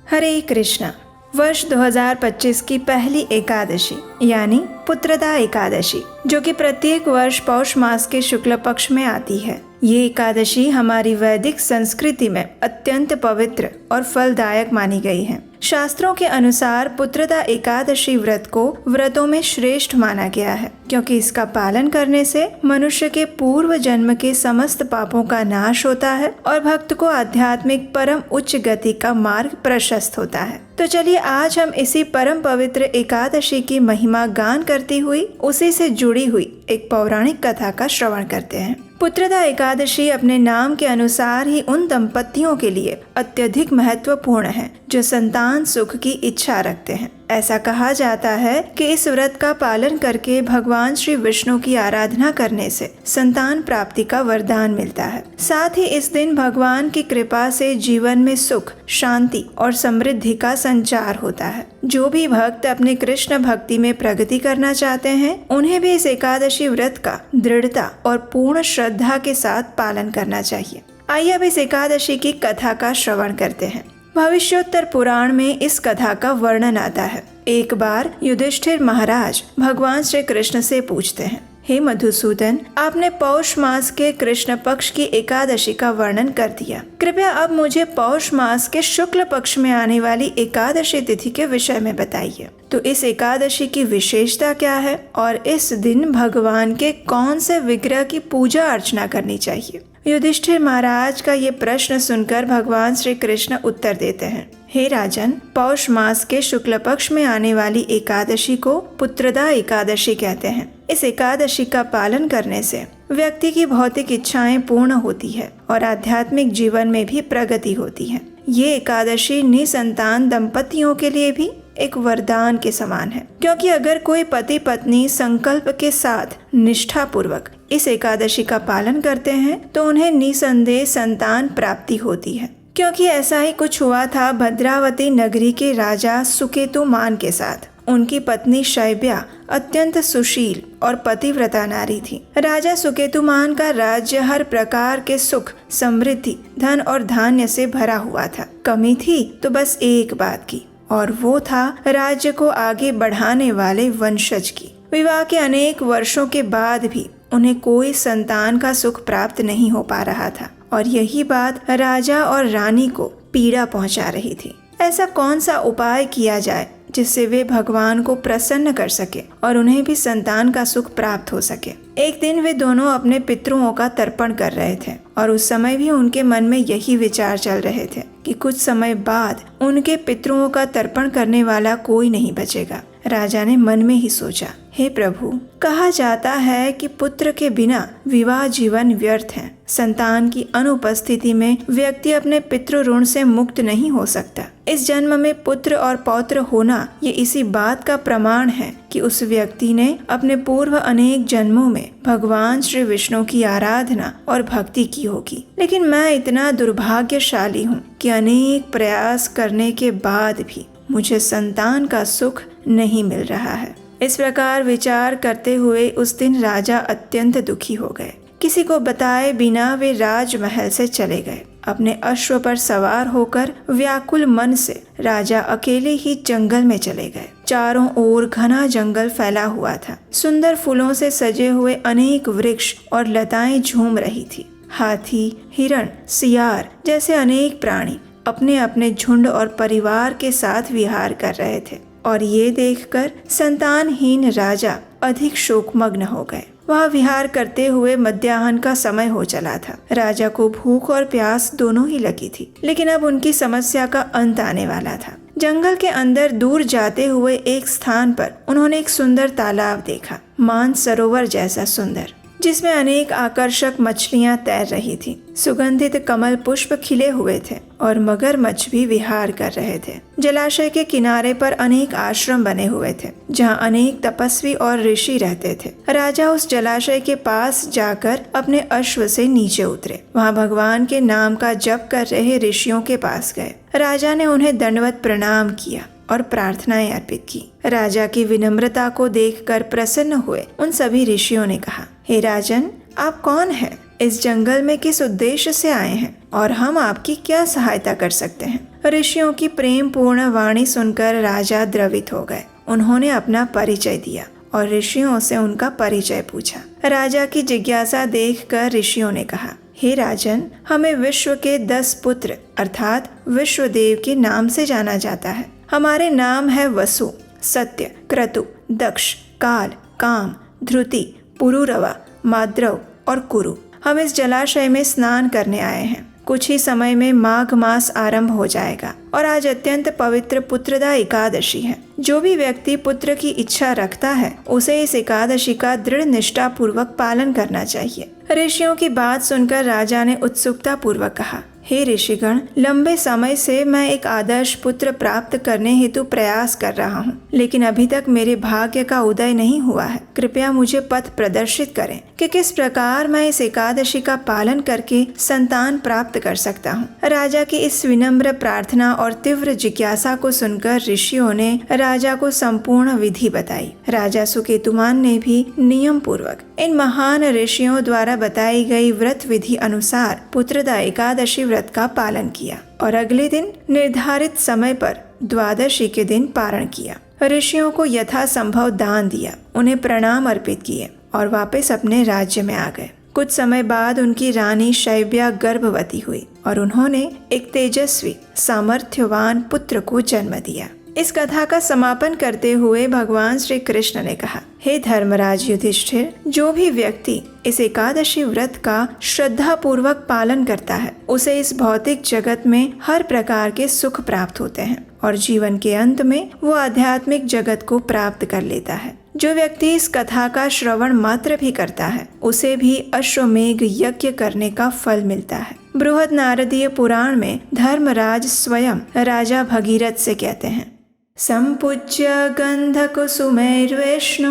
हरे कृष्णा। वर्ष 2025 की पहली एकादशी यानी पुत्रदा एकादशी, जो कि प्रत्येक वर्ष पौष मास के शुक्ल पक्ष में आती है। ये एकादशी हमारी वैदिक संस्कृति में अत्यंत पवित्र और फलदायक मानी गई है। शास्त्रों के अनुसार पुत्रदा एकादशी व्रत को व्रतों में श्रेष्ठ माना गया है, क्योंकि इसका पालन करने से मनुष्य के पूर्व जन्म के समस्त पापों का नाश होता है और भक्त को आध्यात्मिक परम उच्च गति का मार्ग प्रशस्त होता है। तो चलिए आज हम इसी परम पवित्र एकादशी की महिमा गान करती हुई उसी से जुड़ी हुई एक पौराणिक कथा का श्रवण करते हैं। पुत्रदा एकादशी अपने नाम के अनुसार ही उन दंपतियों के लिए अत्यधिक महत्वपूर्ण है जो संतान सुख की इच्छा रखते हैं। ऐसा कहा जाता है कि इस व्रत का पालन करके भगवान श्री विष्णु की आराधना करने से संतान प्राप्ति का वरदान मिलता है। साथ ही इस दिन भगवान की कृपा से जीवन में सुख, शांति और समृद्धि का संचार होता है। जो भी भक्त अपने कृष्ण भक्ति में प्रगति करना चाहते हैं, उन्हें भी इस एकादशी व्रत का दृढ़ता और पूर्ण श्रद्धा के साथ पालन करना चाहिए। आइए अब इस एकादशी की कथा का श्रवण करते हैं। भविष्योत्तर पुराण में इस कथा का वर्णन आता है। एक बार युधिष्ठिर महाराज भगवान श्री कृष्ण से पूछते हैं, हे मधुसूदन, आपने पौष मास के कृष्ण पक्ष की एकादशी का वर्णन कर दिया। कृपया अब मुझे पौष मास के शुक्ल पक्ष में आने वाली एकादशी तिथि के विषय में बताइए। तो इस एकादशी की विशेषता क्या है और इस दिन भगवान के कौन से विग्रह की पूजा अर्चना करनी चाहिए? युधिष्ठिर महाराज का ये प्रश्न सुनकर भगवान श्री कृष्ण उत्तर देते हैं, हे राजन, पौष मास के शुक्ल पक्ष में आने वाली एकादशी को पुत्रदा एकादशी कहते हैं। इस एकादशी का पालन करने से व्यक्ति की भौतिक इच्छाएं पूर्ण होती है और आध्यात्मिक जीवन में भी प्रगति होती है। ये एकादशी निसंतान दंपतियों के लिए भी एक वरदान के समान है, क्योंकि अगर कोई पति पत्नी संकल्प के साथ निष्ठा पूर्वक इस एकादशी का पालन करते हैं तो उन्हें निसंदेह संतान प्राप्ति होती है। क्योंकि ऐसा ही कुछ हुआ था भद्रावती नगरी के राजा सुकेतुमान के साथ। उनकी पत्नी शैब्या अत्यंत सुशील और पतिव्रता नारी थी। राजा सुकेतुमान का राज्य हर प्रकार के सुख, समृद्धि, धन और धान्य से भरा हुआ था। कमी थी तो बस एक बात की, और वो था राज्य को आगे बढ़ाने वाले वंशज की। विवाह के अनेक वर्षों के बाद भी उन्हें कोई संतान का सुख प्राप्त नहीं हो पा रहा था, और यही बात राजा और रानी को पीड़ा पहुंचा रही थी। ऐसा कौन सा उपाय किया जाए जिससे वे भगवान को प्रसन्न कर सके और उन्हें भी संतान का सुख प्राप्त हो सके। एक दिन वे दोनों अपने पितरों का तर्पण कर रहे थे और उस समय भी उनके मन में यही विचार चल रहे थे कि कुछ समय बाद उनके पितरों का तर्पण करने वाला कोई नहीं बचेगा। राजा ने मन में ही सोचा, हे प्रभु, कहा जाता है कि पुत्र के बिना विवाह जीवन व्यर्थ है। संतान की अनुपस्थिति में व्यक्ति अपने पितृ ऋण से मुक्त नहीं हो सकता। इस जन्म में पुत्र और पौत्र होना ये इसी बात का प्रमाण है कि उस व्यक्ति ने अपने पूर्व अनेक जन्मों में भगवान श्री विष्णु की आराधना और भक्ति की होगी। लेकिन मैं इतना दुर्भाग्यशाली हूँ कि अनेक प्रयास करने के बाद भी मुझे संतान का सुख नहीं मिल रहा है। इस प्रकार विचार करते हुए उस दिन राजा अत्यंत दुखी हो गए। किसी को बताए बिना वे राजमहल से चले गए। अपने अश्व पर सवार होकर व्याकुल मन से राजा अकेले ही जंगल में चले गए। चारों ओर घना जंगल फैला हुआ था। सुंदर फूलों से सजे हुए अनेक वृक्ष और लताएं झूम रही थी। हाथी, हिरण, सियार जैसे अनेक प्राणी अपने अपने झुंड और परिवार के साथ विहार कर रहे थे, और ये देखकर संतानहीन राजा अधिक शोकमग्न हो गए। वहाँ विहार करते हुए मध्याह्न का समय हो चला था। राजा को भूख और प्यास दोनों ही लगी थी, लेकिन अब उनकी समस्या का अंत आने वाला था। जंगल के अंदर दूर जाते हुए एक स्थान पर उन्होंने एक सुंदर तालाब देखा, मानसरोवर जैसा सुंदर, जिसमें अनेक आकर्षक मछलियां तैर रही थी। सुगंधित कमल पुष्प खिले हुए थे और मगरमच्छ भी विहार कर रहे थे। जलाशय के किनारे पर अनेक आश्रम बने हुए थे, जहां अनेक तपस्वी और ऋषि रहते थे। राजा उस जलाशय के पास जाकर अपने अश्व से नीचे उतरे। वहां भगवान के नाम का जप कर रहे ऋषियों के पास गए। राजा ने उन्हें दंडवत प्रणाम किया और प्रार्थनाएं अर्पित की। राजा की विनम्रता को देखकर प्रसन्न हुए उन सभी ऋषियों ने कहा, हे राजन, आप कौन हैं? इस जंगल में किस उद्देश्य से आए हैं और हम आपकी क्या सहायता कर सकते हैं? ऋषियों की प्रेम पूर्ण वाणी सुनकर राजा द्रवित हो गए। उन्होंने अपना परिचय दिया और ऋषियों से उनका परिचय पूछा। राजा की जिज्ञासा देखकर ऋषियों ने कहा, हे राजन, हमें विश्व के 10 पुत्र अर्थात विश्वदेव के नाम से जाना जाता है। हमारे नाम है वसु, सत्य, क्रतु, दक्ष, काल, काम, ध्रुति, पुरुरवा, माद्रव और कुरु। हम इस जलाशय में स्नान करने आए हैं। कुछ ही समय में माघ मास आरंभ हो जाएगा और आज अत्यंत पवित्र पुत्रदा एकादशी है। जो भी व्यक्ति पुत्र की इच्छा रखता है उसे इस एकादशी का दृढ़ निष्ठा पूर्वक पालन करना चाहिए। ऋषियों की बात सुनकर राजा ने उत्सुकता पूर्वक कहा, हे ऋषिगण, लंबे समय से मैं एक आदर्श पुत्र प्राप्त करने हेतु प्रयास कर रहा हूँ, लेकिन अभी तक मेरे भाग्य का उदय नहीं हुआ है। कृपया मुझे पथ प्रदर्शित करें कि किस प्रकार मैं इस एकादशी का पालन करके संतान प्राप्त कर सकता हूँ। राजा की इस विनम्र प्रार्थना और तीव्र जिज्ञासा को सुनकर ऋषियों ने राजा को संपूर्ण विधि बताई। राजा सुकेतुमान ने भी नियम पूर्वक इन महान ऋषियों द्वारा बताई गई व्रत विधि अनुसार पुत्रदा एकादशी व्रत का पालन किया और अगले दिन निर्धारित समय पर द्वादशी के दिन पारण किया। ऋषियों को यथासंभव दान दिया, उन्हें प्रणाम अर्पित किए और वापस अपने राज्य में आ गए। कुछ समय बाद उनकी रानी शैव्या गर्भवती हुई और उन्होंने एक तेजस्वी सामर्थ्यवान पुत्र को जन्म दिया। इस कथा का समापन करते हुए भगवान श्री कृष्ण ने कहा, हे धर्मराज युधिष्ठिर, जो भी व्यक्ति इस एकादशी व्रत का श्रद्धा पूर्वक पालन करता है उसे इस भौतिक जगत में हर प्रकार के सुख प्राप्त होते हैं और जीवन के अंत में वो आध्यात्मिक जगत को प्राप्त कर लेता है। जो व्यक्ति इस कथा का श्रवण मात्र भी करता है उसे भी अश्वमेघ यज्ञ करने का फल मिलता है। बृहद नारदीय पुराण में धर्मराज स्वयं राजा भगीरथ से कहते हैं, संपूज्य गंधकुसुमैर्विष्णु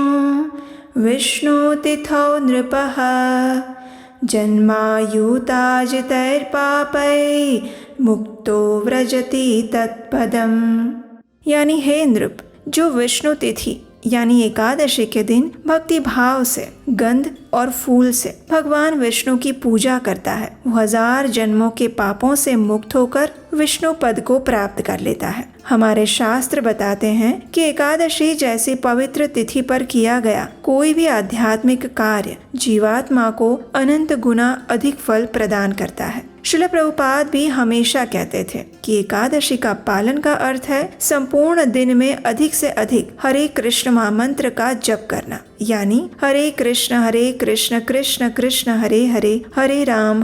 विष्णु तिथौ नृपः जन्मायुताजितैर्पापै मुक्तो व्रजति तत्पदम्। यानी हे नृप, जो विष्णु तिथि यानी एकादशी के दिन भक्ति भाव से गंध और फूल से भगवान विष्णु की पूजा करता है, वो 1000 जन्मों के पापों से मुक्त होकर विष्णु पद को प्राप्त कर लेता है। हमारे शास्त्र बताते हैं कि एकादशी जैसी पवित्र तिथि पर किया गया कोई भी आध्यात्मिक कार्य जीवात्मा को अनंत गुना अधिक फल प्रदान करता है। श्रील प्रभुपाद भी हमेशा कहते थे कि एकादशी का पालन का अर्थ है संपूर्ण दिन में अधिक से अधिक हरे कृष्ण महामंत्र का जप करना, यानी हरे कृष्ण कृष्ण कृष्ण हरे हरे, हरे राम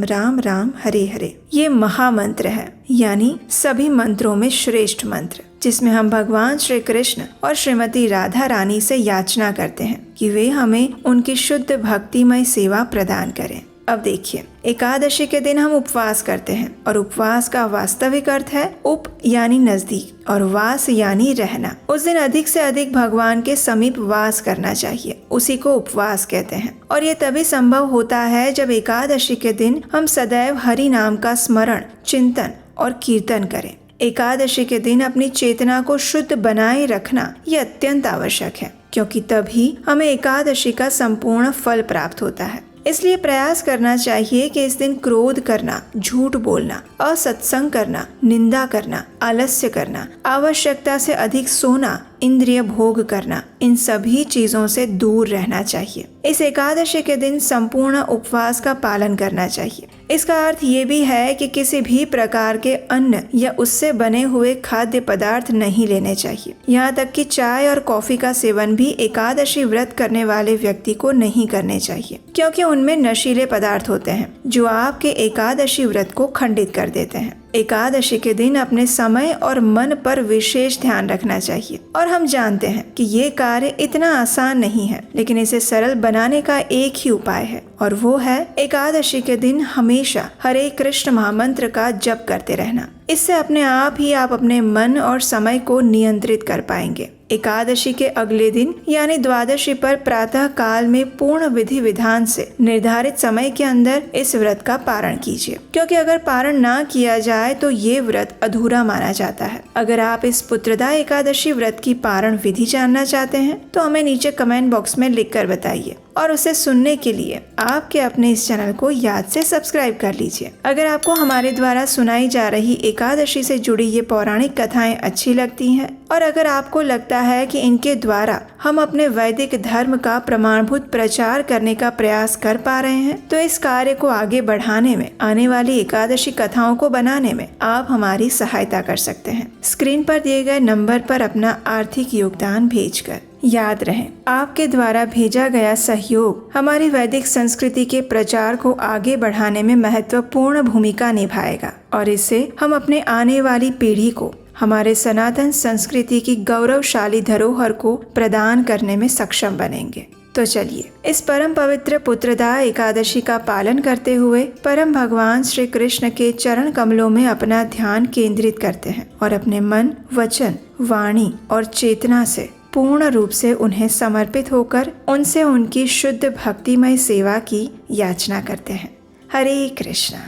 राम राम हरे हरे। ये महामंत्र है, यानी सभी मंत्रों में श्रेष्ठ मंत्र, जिसमें हम भगवान श्री कृष्ण और श्रीमती राधा रानी से याचना करते हैं कि वे हमें उनकी शुद्ध भक्तिमय सेवा प्रदान करें। अब देखिए, एकादशी के दिन हम उपवास करते हैं और उपवास का वास्तविक अर्थ है उप यानी नजदीक और वास यानी रहना। उस दिन अधिक से अधिक भगवान के समीप वास करना चाहिए, उसी को उपवास कहते हैं। और ये तभी संभव होता है जब एकादशी के दिन हम सदैव हरि नाम का स्मरण, चिंतन और कीर्तन करें। एकादशी के दिन अपनी चेतना को शुद्ध बनाए रखना ये अत्यंत आवश्यक है, क्योंकि तभी हमें एकादशी का संपूर्ण फल प्राप्त होता है। इसलिए प्रयास करना चाहिए कि इस दिन क्रोध करना, झूठ बोलना, असत्संग करना, निंदा करना, आलस्य करना, आवश्यकता से अधिक सोना, इंद्रिय भोग करना, इन सभी चीजों से दूर रहना चाहिए। इस एकादशी के दिन संपूर्ण उपवास का पालन करना चाहिए। इसका अर्थ ये भी है कि किसी भी प्रकार के अन्न या उससे बने हुए खाद्य पदार्थ नहीं लेने चाहिए। यहाँ तक कि चाय और कॉफी का सेवन भी एकादशी व्रत करने वाले व्यक्ति को नहीं करने चाहिए, क्योंकि उनमें नशीले पदार्थ होते हैं जो आपके एकादशी व्रत को खंडित कर देते हैं। एकादशी के दिन अपने समय और मन पर विशेष ध्यान रखना चाहिए। और हम जानते हैं कि ये कार्य इतना आसान नहीं है, लेकिन इसे सरल बनाने का एक ही उपाय है, और वो है एकादशी के दिन हमेशा हरे कृष्ण महामंत्र का जप करते रहना। इससे अपने आप ही आप अपने मन और समय को नियंत्रित कर पाएंगे। एकादशी के अगले दिन यानी द्वादशी पर प्रातः काल में पूर्ण विधि विधान से निर्धारित समय के अंदर इस व्रत का पारण कीजिए, क्योंकि अगर पारण ना किया जाए तो ये व्रत अधूरा माना जाता है। अगर आप इस पुत्रदा एकादशी व्रत की पारण विधि जानना चाहते हैं तो हमें नीचे कमेंट बॉक्स में लिख कर बताइए। और उसे सुनने के लिए आपके अपने इस चैनल को याद से सब्सक्राइब कर लीजिए। अगर आपको हमारे द्वारा सुनाई जा रही एकादशी से जुड़ी ये पौराणिक कथाएं अच्छी लगती हैं और अगर आपको लगता है कि इनके द्वारा हम अपने वैदिक धर्म का प्रमाणभूत प्रचार करने का प्रयास कर पा रहे हैं, तो इस कार्य को आगे बढ़ाने में, आने वाली एकादशी कथाओं को बनाने में आप हमारी सहायता कर सकते हैं। स्क्रीन पर दिए गए नंबर पर अपना आर्थिक योगदान भेजकर। याद रहे, आपके द्वारा भेजा गया सहयोग हमारी वैदिक संस्कृति के प्रचार को आगे बढ़ाने में महत्वपूर्ण भूमिका निभाएगा और इससे हम अपने आने वाली पीढ़ी को हमारे सनातन संस्कृति की गौरवशाली धरोहर को प्रदान करने में सक्षम बनेंगे। तो चलिए इस परम पवित्र पुत्रदा एकादशी का पालन करते हुए परम भगवान श्री कृष्ण के चरण कमलों में अपना ध्यान केंद्रित करते हैं और अपने मन, वचन, वाणी और चेतना से पूर्ण रूप से उन्हें समर्पित होकर उनसे उनकी शुद्ध भक्तिमय सेवा की याचना करते हैं। हरे कृष्णा।